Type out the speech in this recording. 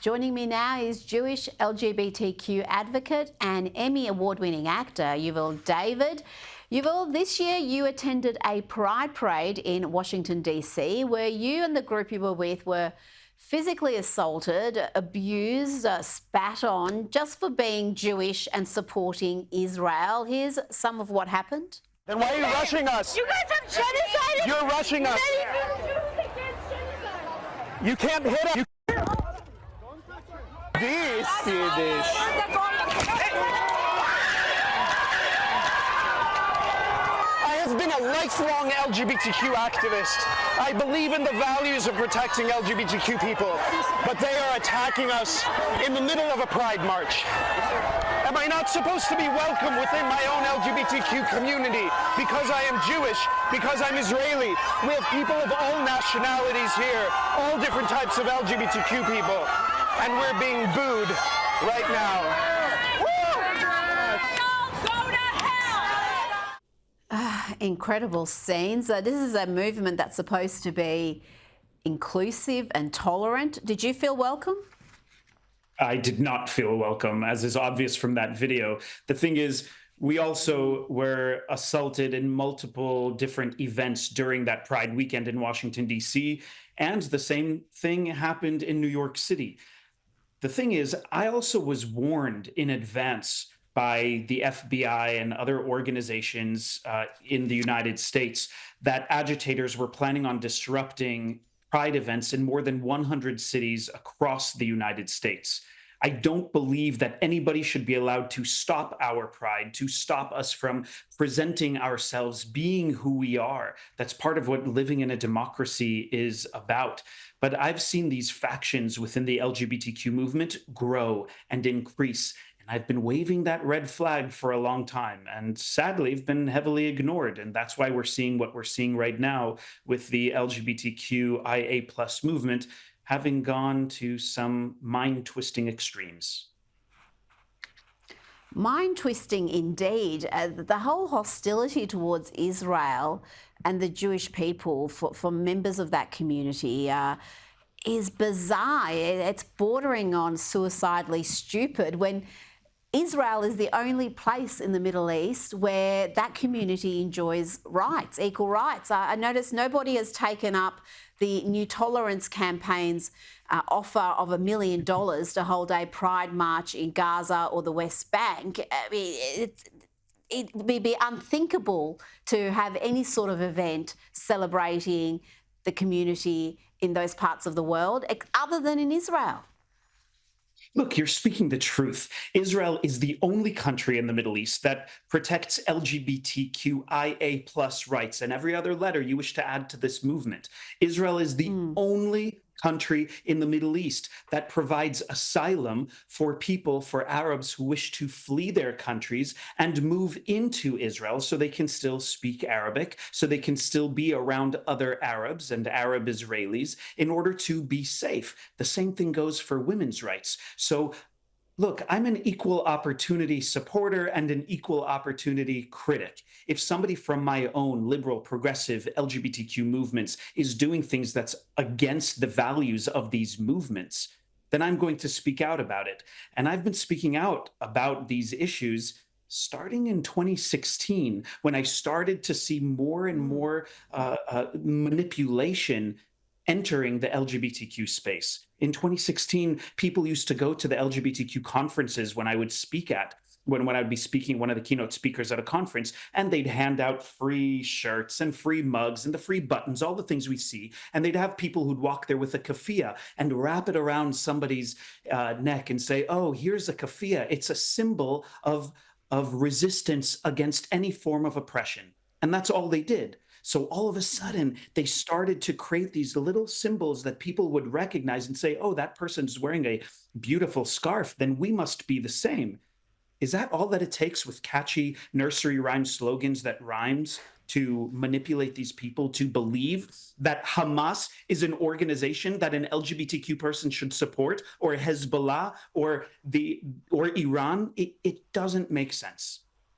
Joining me now is Jewish LGBTQ advocate and Emmy award-winning actor Yuval David. Yuval, this year you attended a pride parade in Washington, D.C., where you and the group you were with were physically assaulted, abused, spat on, just for being Jewish and supporting Israel. Here's some of what happened. Then why are you rushing us? You guys have genocide! You're rushing us. You can't hit us. This Yiddish. I have been a lifelong LGBTQ activist. I believe in the values of protecting LGBTQ people, but they are attacking us in the middle of a pride march. Am I not supposed to be welcome within my own LGBTQ community because I am Jewish, because I'm Israeli? We have people of all nationalities here, all different types of LGBTQ people, and we're being booed right now. Incredible scenes. This is a movement that's supposed to be inclusive and tolerant. Did you feel welcome? I did not feel welcome, as is obvious from that video. The thing is, we also were assaulted in multiple different events during that Pride weekend in Washington, D.C., and the same thing happened in New York City. The thing is, I also was warned in advance by the FBI and other organizations in the United States that agitators were planning on disrupting Pride events in more than 100 cities across the United States. I don't believe that anybody should be allowed to stop our pride, to stop us from presenting ourselves, being who we are. That's part of what living in a democracy is about. But I've seen these factions within the LGBTQ movement grow and increase. And I've been waving that red flag for a long time, and sadly, have been heavily ignored. And that's why we're seeing what we're seeing right now with the LGBTQIA+ movement having gone to some mind-twisting extremes. Mind-twisting indeed. The whole hostility towards Israel and the Jewish people for members of that community is bizarre. It's bordering on suicidally stupid when Israel is the only place in the Middle East where that community enjoys rights, equal rights. I noticed nobody has taken up the New Tolerance campaign's offer of $1 million to hold a pride march in Gaza or the West Bank. I mean, it would be unthinkable to have any sort of event celebrating the community in those parts of the world other than in Israel. Look, you're speaking the truth. Israel is the only country in the Middle East that protects LGBTQIA+ rights, and every other letter you wish to add to this movement. Israel is the only country in the Middle East that provides asylum for people, for Arabs who wish to flee their countries and move into Israel so they can still speak Arabic, so they can still be around other Arabs and Arab Israelis in order to be safe. The same thing goes for women's rights. So look, I'm an equal opportunity supporter and an equal opportunity critic. If somebody from my own liberal, progressive LGBTQ movements is doing things that's against the values of these movements, then I'm going to speak out about it. And I've been speaking out about these issues starting in 2016, when I started to see more and more manipulation entering the LGBTQ space. In 2016, people used to go to the LGBTQ conferences when I would speak at, when I would be speaking, one of the keynote speakers at a conference, and they'd hand out free shirts and free mugs and the free buttons, all the things we see. And they'd have people who'd walk there with a keffiyeh and wrap it around somebody's neck and say, oh, here's a keffiyeh. It's a symbol of resistance against any form of oppression. And that's all they did. So all of a sudden, they started to create these little symbols that people would recognize and say, oh, that person's wearing a beautiful scarf, then we must be the same. Is that all that it takes with catchy nursery rhyme slogans that rhymes to manipulate these people to believe that Hamas is an organization that an LGBTQ person should support, or Hezbollah, or Iran? It doesn't make sense.